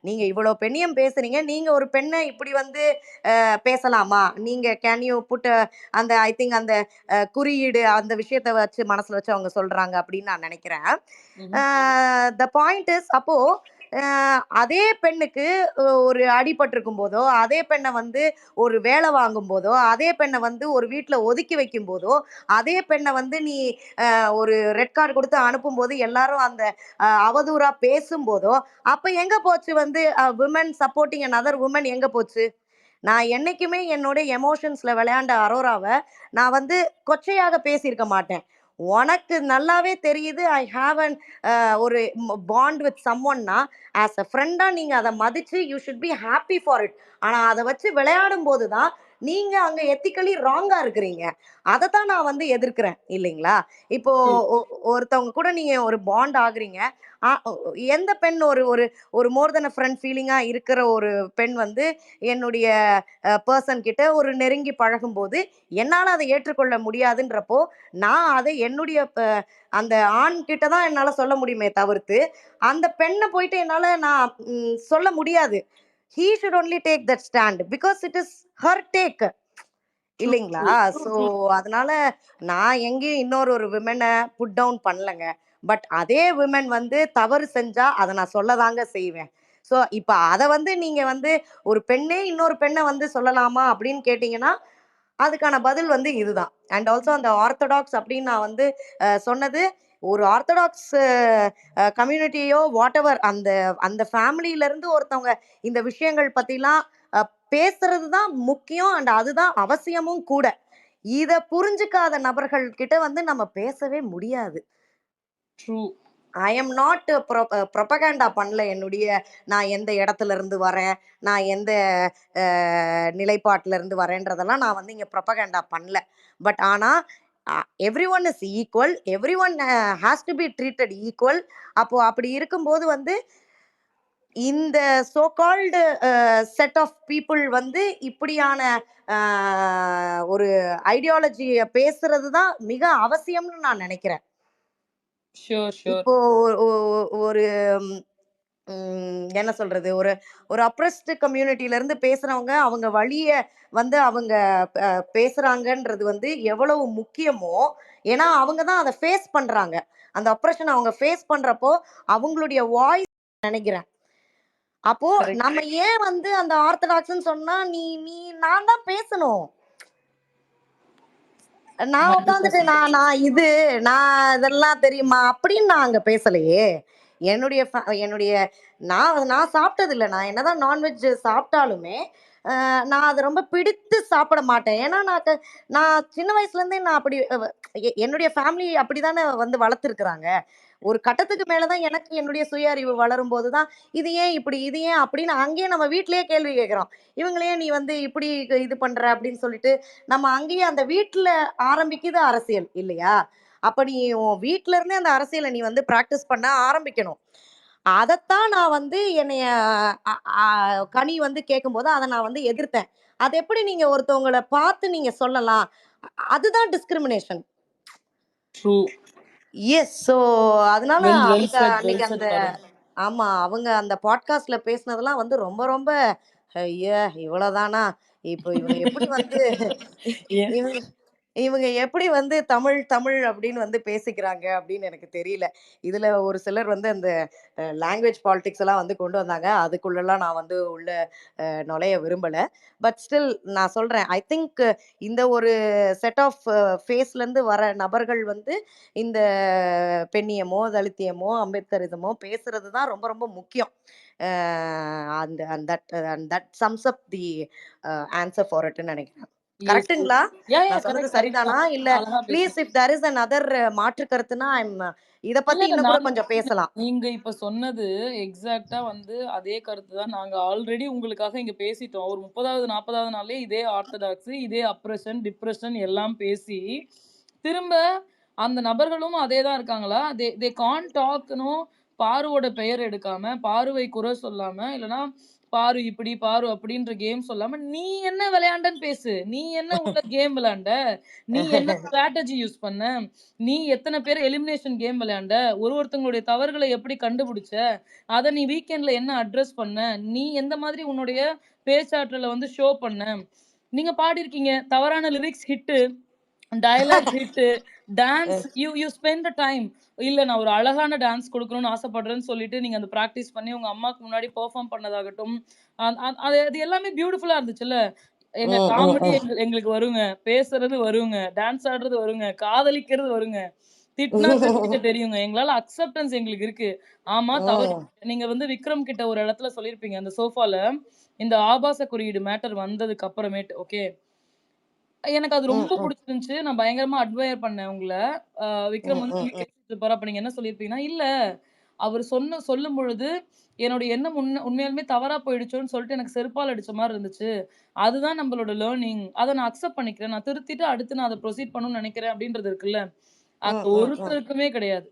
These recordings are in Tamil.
நீங்க இவ்வளவு பெண்ணியம் பேசுறீங்க. நீங்க ஒரு பெண்ண இப்படி வந்து பேசலாமா? நீங்க கேன் யூ புட் அந்த ஐ திங்க் அந்த குறியீடு அந்த விஷயத்த வச்சு மனசுல வச்சு அவங்க சொல்றாங்க அப்படின்னு நான் நினைக்கிறேன். த பாயிண்ட் இஸ் அப்போ அதே பெண்ணுக்கு ஒரு அடிபட்டிருக்கும் போதோ, அதே பெண்ண வந்து ஒரு வேலை வாங்கும் போதோ, அதே பெண்ண வந்து ஒரு வீட்ல ஒதுக்கி வைக்கும் போதோ, அதே பெண்ண வந்து நீ ஒரு ரெட் கார்டு குடுத்து அனுப்பும்போது எல்லாரும் அந்த அவதூறா பேசும்போதோ, அப்ப எங்க போச்சு வந்து விமன் சப்போர்ட்டிங் அனதர் வுமன் எங்க போச்சு? நான் என்னைக்குமே என்னோட எமோஷன்ஸ்ல விளையாண்ட அரோராவ நான் வந்து கொச்சையாக பேசியிருக்க மாட்டேன். உனக்கு நல்லாவே தெரியுது ஐ ஹேவ் அன் ஒரு பாண்ட் வித் சம்ஒன்னா ஆஸ் அ ஃப்ரெண்டா நீங்க அத மதிச்சு you should be happy for it. ஆனா அத வச்சு விளையாடும் போது தான் நீங்க அங்க எத்திக்கலி ராங்கா இருக்கிறீங்க. அதத்தான் நான் வந்து எதிர்க்கிறேன் இல்லைங்களா? இப்போ ஒருத்தவங்க கூட நீங்க ஒரு பாண்ட் ஆகுறீங்க. அ எந்த பெண் ஒரு ஒரு ஒரு மோர் தென் அ ஃப்ரெண்ட் ஃபீலிங்கா இருக்கிற ஒரு பெண் வந்து என்னுடைய பெர்சன் கிட்ட ஒரு நெருங்கி பழகும்போது என்னால அதை ஏற்றுக்கொள்ள முடியாதுன்றப்போ நான் அதை என்னுடைய அந்த ஆண் கிட்ட தான் என்னால சொல்ல முடியுமே தவிர்த்து அந்த பெண்ணை போயிட்டு என்னால நான் சொல்ல முடியாது. He should only take that stand because it is her take இல்லைங்களா? ஸோ அதனால நான் எங்கேயும் இன்னொரு ஒரு விமனை புட் டவுன் பண்ணலங்க. பட் அதே விமன் வந்து தவறு செஞ்சா அதை நான் சொல்லதாங்க செய்வேன். ஸோ இப்ப அத வந்து நீங்க வந்து ஒரு பெண்ணே இன்னொரு பெண்ணை வந்து சொல்லலாமா அப்படின்னு கேட்டீங்கன்னா, அதுக்கான பதில் வந்து இதுதான். அண்ட் ஆல்சோ அந்த ஆர்த்தடாக்ஸ் அப்படின்னு நான் வந்து சொன்னது, ஒரு ஆர்த்தடாக்ஸ் கம்யூனிட்டியோ வாட்டெவர் அந்த அந்த ஃபேமிலில இருந்து ஒருத்தவங்க இந்த விஷயங்கள் பத்திலாம் அ பேசுறது தான் முக்கியம். அண்ட் அதுதான் அவசியமும் கூட. இத புரிஞ்சுக்காத நபர்கள் கிட்ட வந்து நம்ம பேசவே முடியாது. True. I am not propaganda பண்ணல என்னுடைய நான் எந்த இடத்துல இருந்து வரேன், நான் எந்த நிலைப்பாட்டுல இருந்து வரேன்றதெல்லாம் நான் வந்து இங்க ப்ரொபகேண்டா பண்ணல. பட் ஆனா every one is equal, every one has to be treated equal. அப்போ அப்படி இருக்கும்போது வந்து இந்த so called set of people வந்து இப்படியான ஒரு ஐடியாலஜிய பேசுறது தான் மிக அவசியம்னு நான் நினைக்கிறேன். Sure, sure. இப்போ ஒரு என்ன சொல்றது? ஒரு ஒரு அப்ரெஸ்டு கம்யூனிட்டில இருந்து பேசுறவங்க, அவங்க வழிய வந்து அவங்க பேசுறாங்கன்றது வந்து எவ்வளவு முக்கியமோ, ஏன்னா அவங்க தான் அத ஃபேஸ் பண்றாங்க. அந்த அப்ரஷன அவங்க ஃபேஸ் பண்றப்போ, அவங்களுடைய வாய்ஸ் நினைக்கிறேன். அப்போ கரெக்ட். நம்ம ஏன் வந்து அந்த ஆர்த்தடாக்ஸ்ன்னு சொன்னா, நீ நீ நான் தான் பேசணும். நான் உட்காந்துட்டு 100%. நான் இதெல்லாம் தெரியுமா? அப்படின்னு நான் அங்க பேசலையே. என்னுடைய என்னுடைய நான் நான் சாப்பிட்டதில்ல. நான் என்னதான் நான்வெஜ் சாப்பிட்டாலுமே, நான் அத ரொம்ப பிடித்து சாப்பிட மாட்டேன். ஏன்னா, நான் சின்ன வயசுலேருந்தே நான் அப்படி என்னுடைய ஃபேமிலி அப்படிதானே வந்து வளர்த்துருக்குறாங்க. ஒரு கட்டத்துக்கு மேல தான் எனக்கு என்னுடைய சுய அறிவு வளரும்போது தான், இது ஏன் இப்படி? இது ஏன் அப்படின்னு அங்கேயே நம்ம வீட்லயே கேள்வி கேட்கிறோம். இவங்கள ஏன் நீ வந்து இப்படி இது பண்ற? அப்படின்னு சொல்லிட்டு, நம்ம அங்கேயே அந்த வீட்ல ஆரம்பிக்குது அரசியல் இல்லையா? அப்ப நீ உன் வீட்ல இருந்தே அந்த அரசியல நீ வந்து பிராக்டிஸ் பண்ண ஆரம்பிக்கணும். அதத்தான் நான் வந்து என்னைய அ அ கனி வந்து கேட்கும்போது, அத நான் வந்து எதிர்த்தேன். அது எப்படி நீங்க ஒருத்தவங்கள பார்த்து நீங்க சொல்லலாம்? அதுதான் டிஸ்கிரிமினேஷன். ட்ரூ. எஸ். ஸோ அதனால வெல் வெல் அவங்க செட், வெல் அன்னைக்கு செட் அந்த தருண். ஆமா. அவங்க அந்த பாட்காஸ்ட்ல பேசினதெல்லாம் வந்து ரொம்ப ரொம்ப ஐய! இவ்வளோதானா? இப்போ இவங்க எப்படி வந்து ஏன் இவங்க இவங்க எப்படி வந்து தமிழ் தமிழ் அப்படின்னு வந்து பேசிக்கிறாங்க அப்படின்னு எனக்கு தெரியல. இதுல ஒரு சிலர் வந்து அந்த லாங்குவேஜ் பாலிடிக்ஸ் எல்லாம் வந்து கொண்டு வந்தாங்க. அதுக்குள்ளலாம் நான் வந்து உள்ள நுழைய விரும்பல. பட் ஸ்டில் நான் சொல்றேன். ஐ திங்க் இந்த ஒரு செட் ஆஃப் ஃபேஸ்லேருந்து வர நபர்கள் வந்து இந்த பெண்ணியமோ, தலித்தியமோ, அம்பேத்கரிசமோ பேசுறது தான் ரொம்ப ரொம்ப முக்கியம். அ அந்த that sums up the answer for இட்ன்னு நெனைக்கிறேன். Yes, yes. கரெக்ட்டுங்களா? யா நான் சொன்னது கரெக்ட், கரெக்ட் சரிதானா? தான். இல்ல அழகா ப்ளீஸ் பேசுனீங்க. இஃப் தேர் இஸ் அனதர் மாற்று கருத்துன்னா, இத இல்ல, பத்தி இல்ல. இன்னும் கூட நாங்க கொஞ்சம் பேசலாம். நீங்க இப்ப சொன்னது எக்ஸாக்ட்டா வந்து அதே கருத்து தான். நாங்க ஆல்ரெடி உங்களுக்காக இங்க பேசிட்டோம். ஒரு 30வது, 40வது நாள்லயே இதே ஆர்த்தடாக்ஸ், இதே அப்ரஷன், டிப்ரஷன் எல்லாம் பேசி, திரும்ப அந்த நபர்களும் அதே தான் இருக்காங்களா? தே தே கான்ட் டாக் நோ பாருவோட பெயர் எடுக்காம, பாருவை குறை சொல்லாம, இல்லன்னா பாரு இப்படி, பாரு அப்படின்ற கேம் சொல்லாம, நீ என்ன விளையாண்டன்னு பேசு. நீ என்ன உள்ள கேம் விளையாண்ட? நீ என்ன ஸ்ட்ராட்டஜி யூஸ் பண்ண? நீ எத்தன பேர் எலிமினேஷன் கேம் விளையாண்ட? ஒருத்தவங்களுடைய தவறுகள எப்படி கண்டுபிடிச்ச? அத நீ வீக்கெண்ட்ல என்ன அட்ரஸ் பண்ண? நீ எந்த மாதிரி உன்னுடைய பேச்சாற்றல வந்து ஷோ பண்ண? நீங்க பாடியிருக்கீங்க. தவறான lyrics hit. Dialogue hit, dance you spend the time. இல்ல நான் ஒரு அழகான டான்ஸ் குடுக்கணும்னு ஆசைப்படுறேன்னு சொல்லிட்டு, நீங்க அந்த பிராக்டிஸ் பண்ணி உங்க அம்மாக்கு முன்னாடி பெர்ஃபார்ம் பண்ணதாகட்டும், அது எல்லாமே பியூட்டிஃபுல்லா இருந்துச்சுல்ல. எங்க ம், ம், காமெடி ம். எங்களுக்கு வருங்க. பேசுறது வருங்க. டான்ஸ் ஆடுறது வருங்க. காதலிக்கிறது வருங்க. திட்டினா திருத்திக்க தெரியுங்க. எங்களால அக்செப்டன்ஸ் எங்களுக்கு இருக்கு. ஆமா தவறு. ம், நீங்க வந்து விக்ரம் கிட்ட ஒரு இடத்துல சொல்லியிருப்பீங்க. அந்த சோஃபால இந்த ஆபாச குறியீடு மேட்டர் வந்ததுக்கு அப்புறமேட்டு, ஓகே. எனக்கு அது ம், ரொம்ப ம், புடிச்சிருந்துச்சு. நான் பயங்கரமா அட்மையர் பண்ணேன் உங்கள. விக்ரம் ம், வந்து ம், சொல்லி ம். பேசிட்டு இருப்பாரு. அப்ப நீங்க என்ன சொல்லியிருப்பீங்கன்னா, "இல்ல அவரு சொல்லும்பொழுது, என்னோட எண்ணம் உண்மையாலுமே தவறா போயிடுச்சோன்னு சொல்லிட்டு எனக்கு செருப்பால அடிச்ச மாரி இருந்துச்சு. அதுதான் நம்மளோட லேர்னிங். அத நான் அக்செப்ட் பண்ணிக்கிறேன். நான் திருத்திட்டு அடுத்து நான் அத ப்ரொசீட் பண்ணணும்னு நெனைக்கிறேன்." அப்படின்றது இருக்குல்ல. ம், அது ம், ம். ஒருத்தருக்குமே கிடையாது.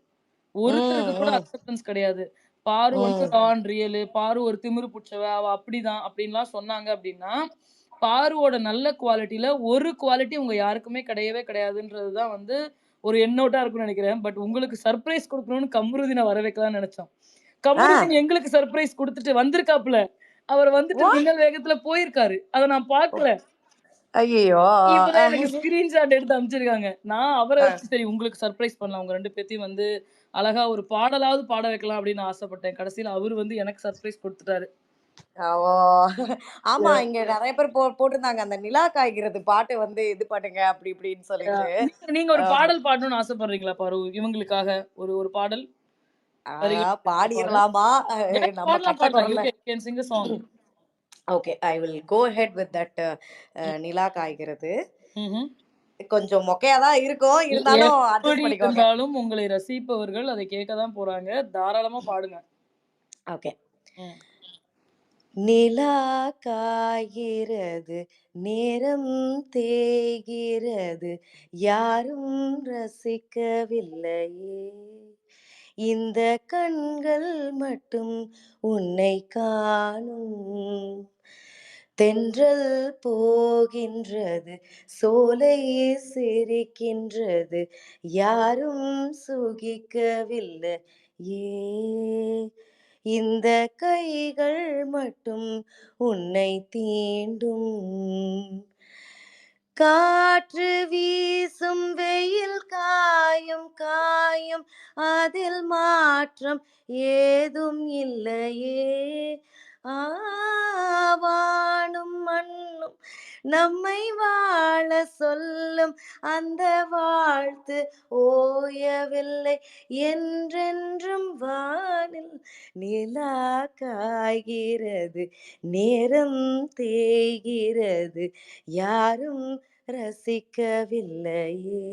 ஒருத்தருக்கு கூட ம், அக்செப்டன்ஸ் கிடையாது. பாரு வந்து ம், ரா அண்ட் ரியலு. பாரு ஒரு திமிரு புடிச்சவ. அவ அப்படிதான் அப்படின்லாம் சொன்னாங்க அப்படின்னா, பாருவோட நல்ல குவாலிட்டில ஒரு குவாலிட்டி உங்க யாருக்குமே கிடையவே கிடையாதுன்றது தான் வந்து ஒரு எண்ணோட்டா இருக்கும்னு நெனைக்கிறேன். பட் உங்களுக்கு சர்ப்ரைஸ் குடுக்கணும்னு கம்ருதீன வர வைக்கலாம்னு நெனச்சோம். ஆ. கமருதீன் எங்களுக்கு சர்ப்ரைஸ் குடுத்துட்டு வந்திருக்காப்ல. அவர் வந்துட்டு வாட்? மின்னல் வேகத்துல போயிருக்காரு. அத நான் பார்க்கல. ஐயய்யோ! இப்பதான் எனக்கு ஸ்கிரீன்ஷாட் எடுத்து அனுப்பிச்சிருக்காங்க. நான் அவர அ. வச்சு சரி உங்களுக்கு சர்ப்ரைஸ் பண்ணலாம். உங்க 2 பேத்தையும் வந்து அழகா ஒரு பாடலாவது பாட வைக்கலாம் அப்படின்னு ஆசைப்பட்டேன். கடைசியில அவரு வந்து எனக்கு சர்ப்ரைஸ் குடுத்துட்டாரு. ஓ! ஆமா. இங்க நெறைய பேர் போட்டிருந்தாங்க. அந்த நிலா காய்கிறது பாட்டு வந்து இது பண்ணுங்க அப்படி இப்படின்னு சொல்லிட்டு. நீங்க நீங்க ஒரு ஆமா. பாடல் பாடணும்னு ஆசைப்படுறீங்களா பாரு? இவங்களுக்காக ஒரு ஒரு பாடல் ஆ வரிகள் தெரிஞ்ச பாடல். பாடிறலாமா? எனக்கு நம்ம பாடலாம் கட்ட பாடலாம். யூ குரல்ல. Can sing a song. Okay. I will go ahead with that hmm. நிலா காய்கிறது. ம்ஹ்ம். கொஞ்சம் மொக்கையா தான் இருக்கும். இருந்தாலும் எப்படி அட்ஜஸ்ட் பண்ணிக்கோங்க. இருந்தாலும் உங்களை ரசிப்பவர்கள் அதை கேட்க தான் போறாங்க. தாராளமா பாடுங்க. ஓகே. ம். நிலா காய்கிறது, நேரம் தேய்கிறது, யாரும் ரசிக்கவில்லையே. இந்த கண்கள் மட்டும் உன்னை காணும். தென்றல் போகின்றது, சோலை சிரிக்கின்றது, யாரும் சுகிக்கவில்லையே. இந்த கைகள் மட்டும் உன்னை தீண்டும். காற்று வீசும் வெயில் காயும் காயும் அதில் மாற்றம் ஏதும் இல்லையே. ஆவானும் மண்ணும் நம்மை வாழ சொல்லும் அந்த வாழ்த்து ஓயவில்லை. என்றென்றும் வானில் நிலா காய்கிறது, நேரம் தேய்கிறது, யாரும் ரசிக்கவில்லையே.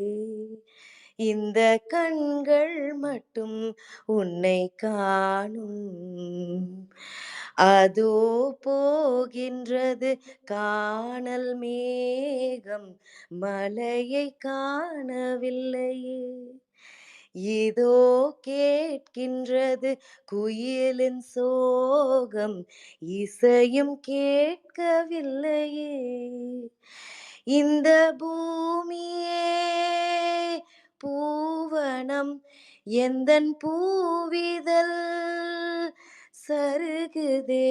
இந்த கண்கள் மட்டும் உன்னை காணும். அதோ போகின்றது கானல் மேகம், மலையை காணவில்லையே. இதோ கேட்கின்றது குயிலின் சோகம், இசையும் கேட்கவில்லையே. இந்த பூமியே பூவனம், எந்தன் பூவிதழ் சருகுதே.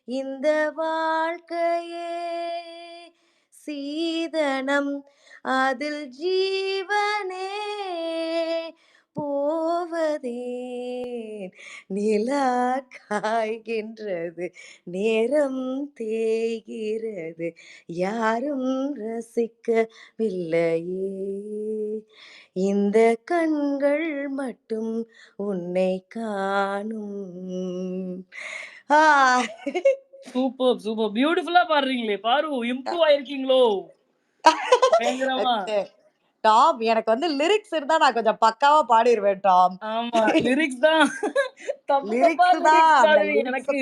இந்த வாழ்க்கையே சீதனம், அதில் ஜீவனே போவதேன். நிலா காய்கின்றது, நேரம் தேய்கிறது, யாரும் ரசிக்கவில்லையே. இந்த கண்கள் மட்டும் உன்னை காணும். ஆ. Super, super. பியூட்டிஃபுல்லா பாடுறீங்களே! பாரு இம்ப்ரூவ் ஆயிருக்கீங்களோ? பயங்கரமா. டாம், எனக்கு வந்து லிரிக்ஸ் இருந்தா நான் கொஞ்சம் பக்காவா பாடிருவேன் டாம். ஆமா. லிரிக்ஸ் தான் தப்பு தப்பா லிரிக்ஸ் தான் லிரிக்ஸ் அந்த பாடுவீங்க. லிரிக்ஸ். எனக்கு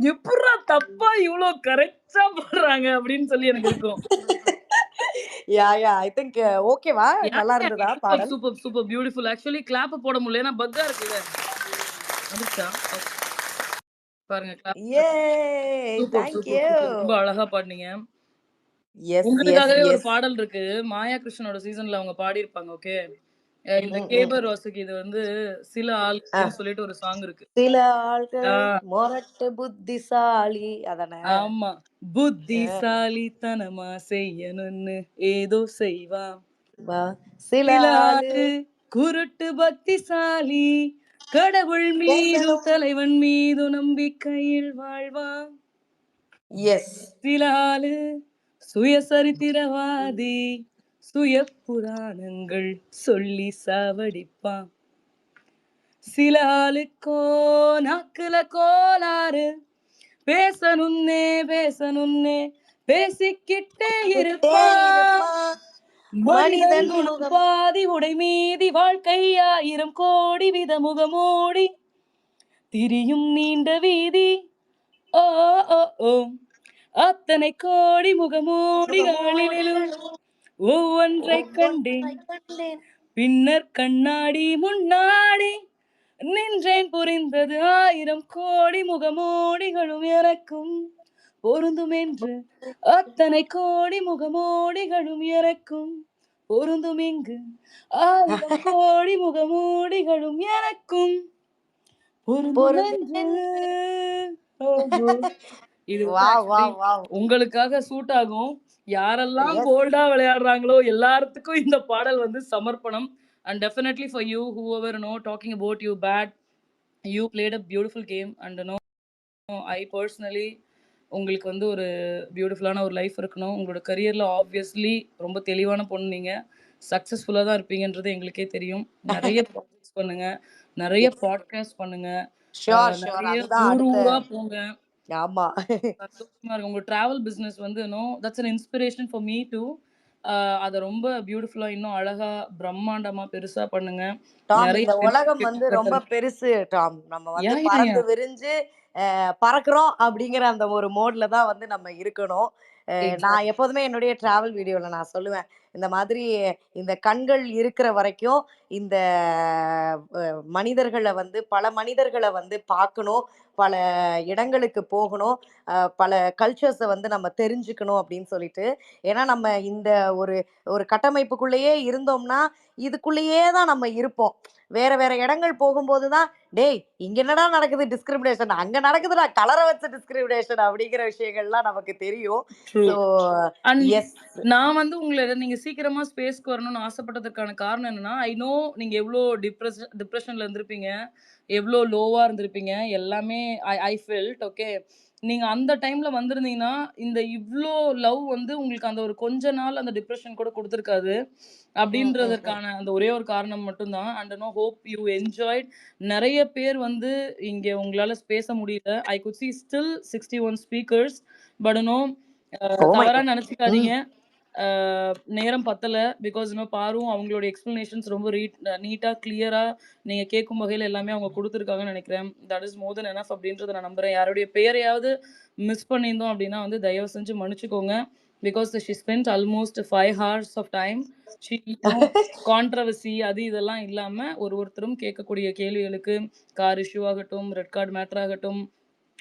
எப்புட்றா தப்பா இவ்ளோ கரெக்ட்டா பாடுறாங்க அப்படின்னு சொல்லி எனக்கு இருக்கும். ஐ திங்க் ஓகேவா? யா நல்லா யா இருந்ததா சூப்பர், பாடல்? Super, super beautiful. Actually clap போட முடியல. ஏன்னா பக்கா இருக்குல்ல. வந்துருச்சா? பாருங்க. ஏ super, thank super, you. Super. ரொம்ப அழகா பாடுனீங்க. எஸ் எஸ் உங்களுக்காகவே ஒரு எஸ். பாடல் இருக்கு. மாயா கிருஷ்ணனோட சீசன்ல அவங்க பாடியிருப்பாங்க. ஓகே. இந்த ம் ம். கேபர் வாசுகி இது வந்து சில ஆ. ஆள்கள்ன்னு சொல்லிட்டு ஒரு சாங் இருக்கு. சில ஆள்கள் ஆ. மொரட்டு புத்திசாலி அதானே? ஆமா. புத்திசாலித்தனமா செய்யணும்னு ஏதோ செய்வான். வா சில சில ஆளு ஆளு குருட்டு பக்திசாலி. கடவுள் மீதும் பேசணும். தலைவன் மீதும் நம்பிக்கையில் வாழ்வான். எஸ். சில ஆளு சுயசரித்திரவாதி. சுய புராணங்கள் சொல்லி சாவடிப்பான். சில ஆளுக்கோ நாக்குல கோளாறு. பேசணும்னே பேசணும்னே பேசிக்கிட்டே கிட்டே இருப்பான். இருப்பான் மனிதன் மனிதன் குணம் முகம். பாதி உடை மீதி வாழ்க்கை 1000 கோடி வித முகமூடி திரியும் நீண்ட வீதி. ஓ ஓ ஓ அத்தனை கோடி முகமூடிகளிலும் முகமூடிகளும் ஒவ்வொன்றை கண்டேன். ஒவ்வொன்றை கண்டேன். பின்னர் கண்ணாடி முன்னாடி நின்றேன், புரிந்தது 1000 கோடி முகமூடிகளும் எனக்கும் பொருந்தும் என்று. அத்தனை கோடி முகமூடிகளும் எனக்கும் பொருந்தும் இங்கு. 1000 கோடி முகமூடிகளும் எனக்கும் பொருந்தும் என்று. பொருந்துமென்று. ஓஹோ! இது வந்து வாவ் ஆக்சுவலி வாவ் வாவ். உங்களுக்காக சூட் ஆகும். யாரெல்லாம் எஸ். போல்டா விளையாடுறாங்களோ எல்லாத்துக்கும் இந்த பாடல் வந்து சமர்ப்பணம். And definitely for you whoever talking about you bad, you played a beautiful game. And I personally உங்களுக்கு வந்து ஒரு பியூட்டிஃபுல்லான ஒரு லைஃப் இருக்கணும். உங்களோட கரியர்ல ஆப்வியஸ்லி ரொம்ப தெளிவான பொண்ணு நீங்க. சக்சஸ்ஃபுல்லா தான் இருப்பீங்கன்றது எங்களுக்கே தெரியும். நெறைய ப்ராஜெக்ட்ஸ் பண்ணுங்க. நெறைய எஸ். பாட்காஸ்ட் பண்ணுங்க. Sure sure. நெறைய அதுதான் அடுத்த. ஊரா போங்க. ஆமா. சந்தோஷமா இருக்கும். உங்க டிராவல் பிசினஸ் வந்து that's an inspiration for me too. அத ரொம்ப பியூட்டிஃபுல்லா இன்னும் அழகா, பிரம்மாண்டமா, பெருசா பண்ணுங்க. டாம், நெறைய இந்த உலகம் பெனிஃபிட் வந்து ரொம்ப பெருசு டாம். நம்ம வந்து யா, யா, யா. பறந்து விரிஞ்சு பறக்குறோம் அப்படிங்கிற அந்த ஒரு மோட்ல தான் வந்து நம்ம இருக்கணும். நான் எக்ஸாக்ட். எப்போதுமே என்னுடைய டிராவல் வீடியோல நான் சொல்லுவேன். இந்த மாதிரி இந்த கண்கள் இருக்கிற வரைக்கும் இந்த மனிதர்கள வந்து பல மனிதர்கள வந்து பார்க்கணும். பல இடங்களுக்கு போகணும். பல கல்ச்சர்ஸ வந்து நம்ம தெரிஞ்சுக்கணும் அப்படின்னு சொல்லிட்டு. ஏன்னா நம்ம இந்த ஒரு ஒரு கட்டமைப்புக்குள்ளேயே இருந்தோம்னா, இதுக்குள்ளேயே தான் நம்ம இருப்போம். வேற வேற இடங்கள் போகும்போது தான், "டேய் இங்க என்னடா நடக்குது டிஸ்கிரிமினேஷன், அங்க நடக்குதுடா கலர வச்ச டிஸ்கிரிமினேஷன்" அப்படிங்கிற விஷயங்கள்லாம் நமக்கு தெரியும். ட்ரூ. So and yes. நான் வந்து உங்கள நீங்க சீக்கிரமா ஸ்பேஸ்க்கு வரணும்னு ஆசைப்பட்டதற்கான காரணம் என்னன்னா, ஐ நோ நீங்க எவ்ளோ டிப்ரஷன்ல இருந்திருப்பீங்க. எவ்ளோ லோவா இருந்திருப்பீங்க. எல்லாமே ஐ ஐ ஃபெல்ட் ஓகே. நீங்க அந்த டைம்ல வந்திருந்தீங்கன்னா, இந்த இவ்ளோ லவ் வந்து உங்களுக்கு அந்த ஒரு கொஞ்ச நாள் அந்த டிப்ரஷன் கூட குடுத்துருக்காது. ம், ம், ம். அப்படின்றதற்கான அந்த ஒரே ஒரு காரணம் மட்டும் தான். And hope you enjoyed. நெறைய பேர் வந்து இங்க உங்களால பேச முடியல. I could see still 61 speakers. But oh my தவறா காட். ம். நெனச்சுக்காதீங்க. அ நேரம் பத்தல. பிகாஸ் பாரும் அவங்களோட எக்ஸ்ப்ளனேஷன்ஸ் ரொம்ப நீட்டா, கிளியரா நீங்க கேட்கும் வகையில எல்லாமே அவங்க குடுத்துருக்காங்கன்னு நெனைக்கிறேன். That is more then enough அப்படின்றத நான் நம்புறேன். யாருடைய பெயரையாவது மிஸ் பண்ணியிருந்தோம் அப்படின்னா வந்து தயவு செஞ்சு மன்னிச்சுக்கோங்க. Because she spent almost 5 hours of time. She controversy அது இதெல்லாம் இல்லாம ஒருத்தரும் கேட்கக்கூடிய கேள்விகளுக்கு கார் இஷ்யூ ஆகட்டும், ரெட் கார்ட் மேட்டர் ஆகட்டும்,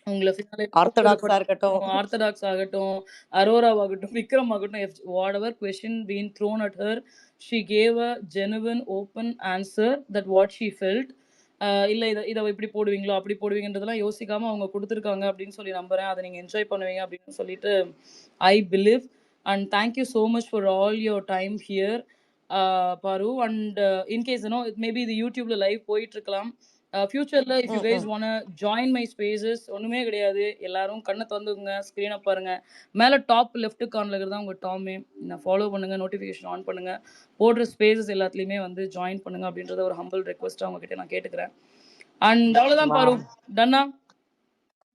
உங்கள ஃபினாலே ஆர்த்தடாக்ஸா இருக்கட்டும். கூப்பிட்டதுப்பட்டோம், ஆர்த்தடாக்ஸ் ஆகட்டும், அரோராவாகட்டும், விக்ரம் ஆகட்டும், whatever question been thrown at her, she gave a genuine, open answer that what she felt. இல்ல இத இத இப்படி போடுவீங்களோ, அப்படி போடுவீங்கன்றதெல்லாம் யோசிக்காம அவங்க குடுத்துருக்காங்க அப்படின்னு சொல்லி நம்புறேன். அத நீங்க என்ஜாய் பண்ணுவீங்க அப்படின்னு சொல்லிட்டு I believe. And thank you so much for all your time here பாரு. அண்ட் இன் கேஸ் மேபி இது யூடியூப்ல லைவ் போயிட்டு இருக்கலாம். ஃபியூச்சர்ல இஃப் யூ ம், கைஸ் ம். வான்ட் ஜாயின் மை ஸ்பேசஸ் ஒண்ணுமே கிடையாது. எல்லாரும் கண்ண தொறந்துக்கங்க, ஸ்க்ரீன பாருங்க. மேல டாப் லெஃப்ட் கார்னர்ல இருக்கிறது உங்க டாமே. என்ன ஃபாலோ பண்ணுங்க, நோட்டிஃபிகேஷன் ஆன் பண்ணுங்க. போடுற ஸ்பேசஸ் எல்லாத்துலயுமே வந்து ஜாயின் பண்ணுங்க அப்படின்றத ஒரு ஹம்பிள் ரெக்வெஸ்ட்டா உங்ககிட்ட நான் கேட்டுக்கிறேன். அண்ட் அவ்வளவுதான் பாரு. வாவ். டன்னா?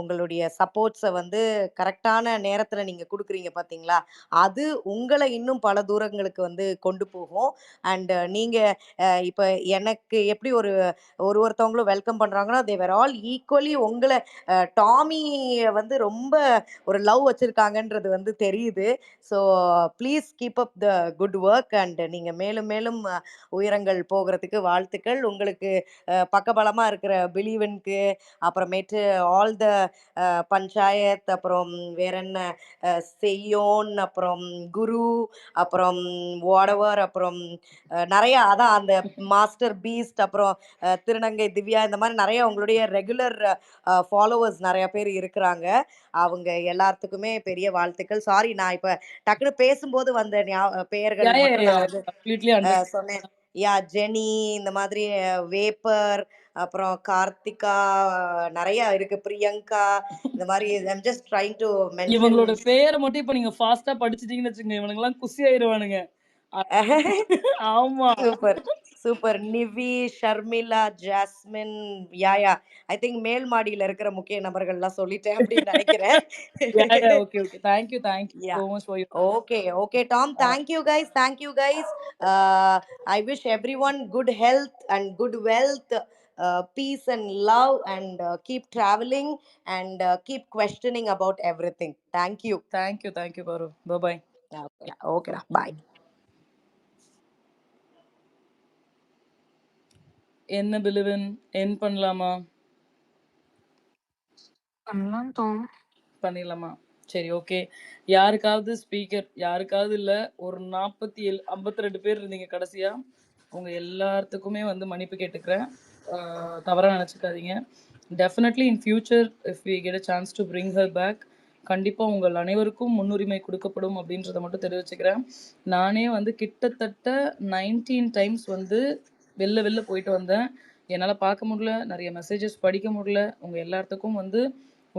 உங்களுடைய சப்போர்ட்ஸை வந்து கரெக்டான நேரத்தில் நீங்கள் கொடுக்குறீங்க பார்த்தீங்களா, அது உங்களை இன்னும் பல தூரங்களுக்கு வந்து கொண்டு போகும். அண்ட் நீங்கள் இப்போ எனக்கு எப்படி ஒருத்தவங்களும் வெல்கம் பண்ணுறாங்கன்னா, தேவர் ஆல் ஈக்குவலி உங்களை டாமி வந்து ரொம்ப ஒரு லவ் வச்சுருக்காங்கன்றது வந்து தெரியுது. So please keep up the good work and நீங்கள் மேலும் மேலும் உயரங்கள் போகிறதுக்கு வாழ்த்துக்கள். உங்களுக்கு பக்கபலமாக இருக்கிற பிலீவனுக்கு, அப்புறமேட்டு ஆல் த பஞ்சாயத், அப்புறம் வேற என்ன செய்யோன், அப்புறம் குரு, அப்புறம் வாடவர், அப்புறம் நிறைய அதான் அந்த மாஸ்டர் பீஸ்ட், அப்புறம் திருநங்கை திவ்யா, இந்த மாதிரி நிறைய உங்களுடைய ரெகுலர் ஃபாலோவர்ஸ் நிறைய பேர் இருக்கிறாங்க. அவங்க எல்லாத்துக்குமே பெரிய வாழ்த்துக்கள். சாரி, நான் இப்போ டக்குனு பேசும்போது வந்த பெயர்கள் மட்டும் நான் வந்து கம்ப்ளீட்லி அண்டர்ஸ்டாண்ட். சொன்னேன். யா ஜெனி, இந்த மாதிரி வேப்பர், அப்புறம் கார்த்திகா, நிறைய இருக்கு, பிரியங்கா, இந்த மாதிரி I'm just trying to mention. இவங்களோட பேரை மட்டும் இப்ப நீங்க ஃபாஸ்டா படிச்சிட்டீங்கன்னு வச்சுக்கோங்க, இவனுங்கெல்லாம் குசி ஆயிருவானுங்க. ஆமா. Super super. Nivi, Sharmila, Jasmine, Yaya, I think மேல் மாடியில இருக்கிற முக்கிய நபர்கள்லாம் சொல்லிட்டேன் அப்படின்னு நினைக்கிறேன். Okay okay, thank you Yeah. so much for your Okay, Tom. Thank you, guys. I wish everyone good health and good wealth, peace and love, and keep traveling and keep questioning about everything. Thank you. Thank you பாரு. பை. Okay, bye. என்ன பிலிவன் என் பண்ணலாமா? பண்ணலாம் தோம். பண்ணிடலாமா? சரி, ஓகே. யாருக்காவது ஸ்பீக்கர், யாருக்காவது இல்ல, ஒரு 47 52 பேர் இருந்தீங்க கடைசியா. உங்க எல்லாத்துக்குமே வந்து மன்னிப்பு கேட்டுக்கிறேன். தவறா நினைச்சுக்காதீங்க. Definitely in future if we get a chance to bring her back, கண்டிப்பா உங்கள் அனைவருக்கும் முன்னுரிமை கொடுக்கப்படும் அப்படின்றத மட்டும் தெரிவிச்சுக்கிறேன். நானே வந்து கிட்டத்தட்ட 19 டைம்ஸ் வந்து வெளில போயிட்டு வந்தேன். என்னால் பார்க்க முடியல, நிறைய மெசேஜஸ் படிக்க முடியல. உங்கள் எல்லாத்துக்கும் வந்து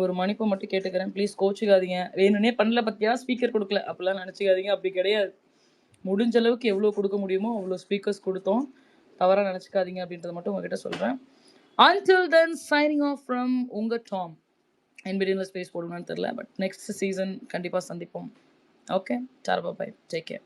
ஒரு மன்னிப்பை மட்டும் கேட்டுக்கிறேன். ப்ளீஸ் கோச்சிக்காதீங்க. வேணும்னே பண்ணல பத்தியா, ஸ்பீக்கர் கொடுக்கல அப்படிலாம் நினச்சிக்காதீங்க. அப்படி கிடையாது. முடிஞ்ச அளவுக்கு எவ்வளோ கொடுக்க முடியுமோ அவ்வளோ ஸ்பீக்கர்ஸ் கொடுத்தோம். தவறாக நினச்சிக்காதீங்க அப்படின்றத மட்டும் உங்ககிட்ட சொல்கிறேன். Until then, signing off from உங்க Tom. In between the space போடுங்கன்னு தெரியல, பட் நெக்ஸ்ட் சீசன் கண்டிப்பாக சந்திப்போம். Okay, tata, bye, take care.